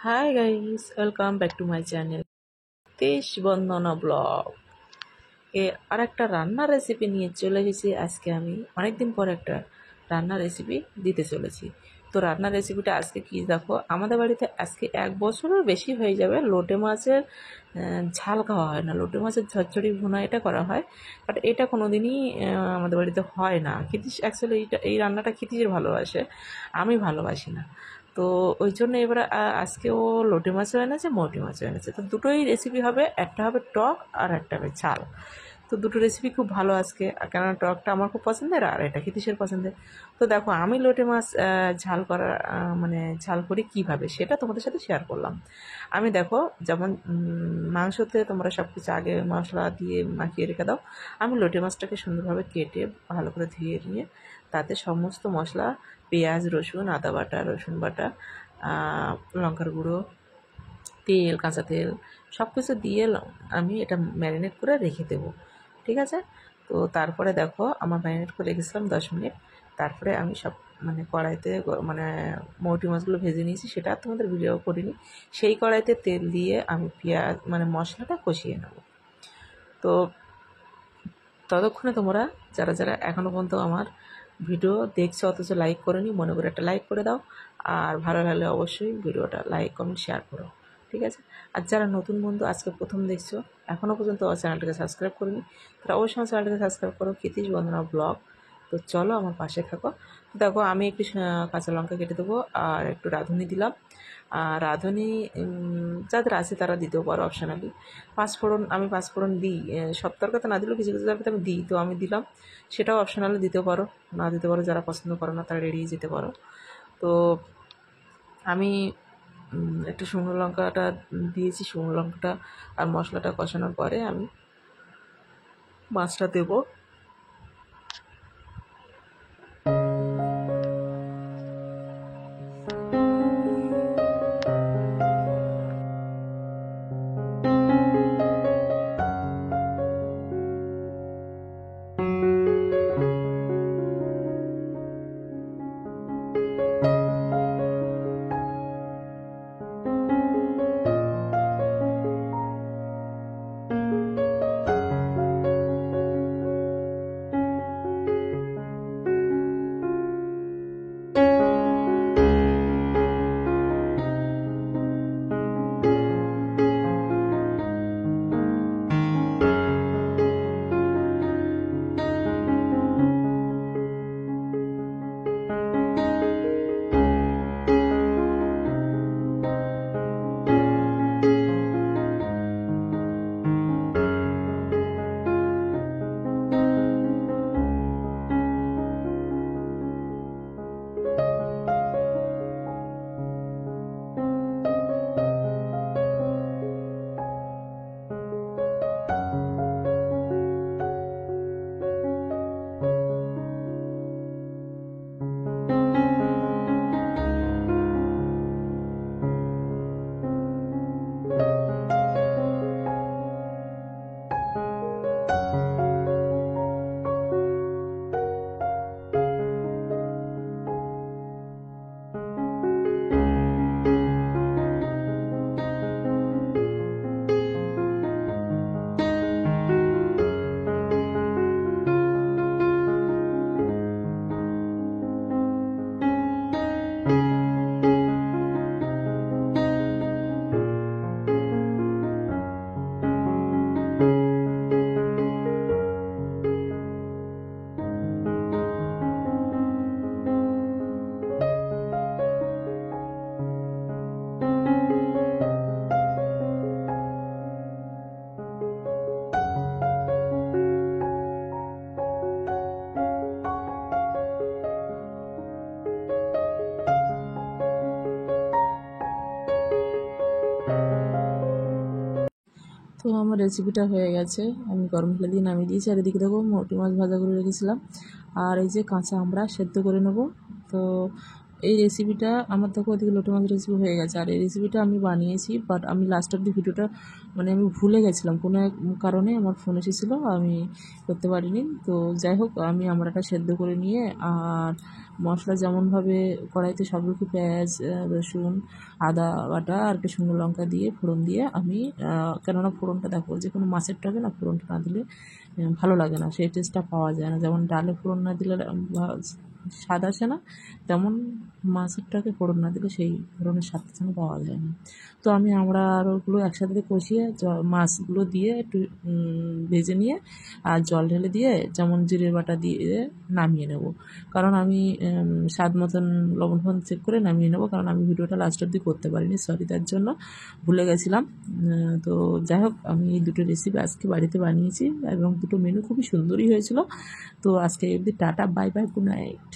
Hi guys, welcome back to my channel তেইশ বন্দনা blog. আর একটা রান্নার রেসিপি নিয়ে চলে এসেছি। আজকে আমি অনেকদিন পর একটা রান্নার রেসিপি দিতে চলেছি। তো রান্নার রেসিপিটা আজকে কি দেখো, আমাদের বাড়িতে আজকে 1 বছরের বেশি হয়ে যাবে লোটে মাছের ঝাল খাওয়া হয় না। লোটে মাছের ঝরঝরি ভুনা এটা করা হয়, বাট এটা কোনো দিনই আমাদের বাড়িতে হয় না। ক্ষিতিশ অ্যাকচুয়ালি এই রান্নাটা ক্ষিতিশের ভালোবাসে, আমি ভালোবাসি না। তো ওই জন্য এবার আজকে ও লোটে মাছও এনেছে, মৌটি মাছও এনেছে। তো দুটোই রেসিপি হবে, একটা হবে টক আর একটা হবে ঝাল। তো দুটো রেসিপি খুব ভালো আজকে, কেননা টকটা আমার খুব পছন্দের আর এটা ক্ষিতিশের পছন্দের। তো দেখো, আমি লোটে মাছ ঝাল করার মানে ঝাল করি কীভাবে সেটা তোমাদের সাথে শেয়ার করলাম। আমি দেখো, যেমন মাংসতে তোমরা সব কিছু আগে মশলা দিয়ে মাখিয়ে রেখে দাও, আমি লোটে মাছটাকে সুন্দরভাবে কেটে ভালো করে ধুয়ে নিয়ে তাতে সমস্ত মশলা, পেঁয়াজ, রসুন, আদা বাটা, রসুন বাটা, লঙ্কার গুঁড়ো, তেল, কাঁচা তেল সব কিছু দিয়ে আমি এটা ম্যারিনেট করে রেখে দেবো। ঠিক আছে? তো তারপরে দেখো, আমার ম্যারিনেট করে রেখেছিলাম 10 মিনিট। তারপরে আমি সব মানে কড়াইতে মানে মৌটি মাছগুলো ভেজে নিয়েছি, সেটা আর তোমাদের ভিডিও করিনি। সেই কড়াইতে তেল দিয়ে আমি পেঁয়াজ মানে মশলাটা কষিয়ে নেব। তো ততক্ষণে তোমরা যারা যারা এখনও পর্যন্ত আমার ভিডিও দেখছো অথচ লাইক করোনি, মনে করে একটা লাইক করে দাও। আর ভালো লাগলে অবশ্যই ভিডিওটা লাইক, কমেন্ট, শেয়ার করো। ঠিক আছে? আর যারা নতুন বন্ধু আজকে প্রথম দেখছো, এখনও পর্যন্ত আমার চ্যানেলটাকে সাবস্ক্রাইব করিনি, তারা অবশ্যই আমার চ্যানেলটাকে সাবস্ক্রাইব করো, ক্ষিতিশ বন্দনা ব্লগ। তো চলো আমার পাশে থাকো। দেখো, আমি একটু কাঁচা লঙ্কা কেটে দেবো আর একটু রাঁধুনি দিলাম। আর রাঁধুনি যাদের আছে তারা দিতেও পারো অপশনালি। পাঁচফোড়ন, আমি পাঁচফোড়ন দিই, সব তরকারিতে না দিলেও কিছু কিছু তরকারিতে আমি দিই, তো আমি দিলাম। সেটাও অপশনালি দিতেও পারো, না দিতে পারো, যারা পছন্দ করো না তারা এড়িয়ে যেতে পারো। তো আমি একটু শুকনো লঙ্কাটা দিয়েছি। শুকনো লঙ্কাটা আর মশলাটা কষানোর পরে আমি মাছটা দেবো। তো আমার রেসিপিটা হয়ে গেছে, আমি গরম তেলে দিয়ে নামিয়ে দিয়েছি। আর এদিকে দেখো, মৌটি মাছ ভাজা করে রেখেছিলাম। আর এই যে কাঁচা আমরা সেদ্ধ করে নেবো। তো এই রেসিপিটা আমার দেখো ওদিকে লোটে মাছের রেসিপি হয়ে গেছে, আর এই রেসিপিটা আমি বানিয়েছি, বাট আমি লাস্ট অব দি ভিডিওটা মানে আমি ভুলে গেছিলাম, কোনো এক কারণে আমার ফোন এসেছিলো, আমি করতে পারিনি। তো যাই হোক, আমি আমড়াটা সেদ্ধ করে নিয়ে আর মশলা যেমনভাবে কড়াইতে সব রকম পেঁয়াজ, রসুন, আদা বাটা আর একটু শুকনো লঙ্কা দিয়ে ফোড়ন দিয়ে আমি, কেননা ফোড়নটা দেখো যে কোনো মাছের টকে না ফোড়নটা না দিলে ভালো লাগে না, সেই টেস্টটা পাওয়া যায় না। যেমন ডালে ফোড়ন না দিলে স্বাদ আসে না, তেমন মাছেরটাকে ফোড়ন না দিলে সেই ফোড়নের স্বাদটা যেন পাওয়া যায় না। তো আমি আমরা আর ওগুলো একসাথে কষিয়ে মাছগুলো দিয়ে একটু ভেজে নিয়ে আর জল ঢেলে দিয়ে যেমন জিরের বাটা দিয়ে নামিয়ে নেব। কারণ আমি স্বাদ মতন লবণ ফবণ চেক করে নামিয়ে নেব, কারণ আমি ভিডিওটা লাস্ট অবধি করতে পারিনি, সরি তার জন্য, ভুলে গেছিলাম। তো যাই হোক, আমি এই দুটো রেসিপি আজকে বাড়িতে বানিয়েছি এবং দুটো মেনু খুবই সুন্দরই হয়েছিল। তো আজকে অবধি tata, bye bye, good night.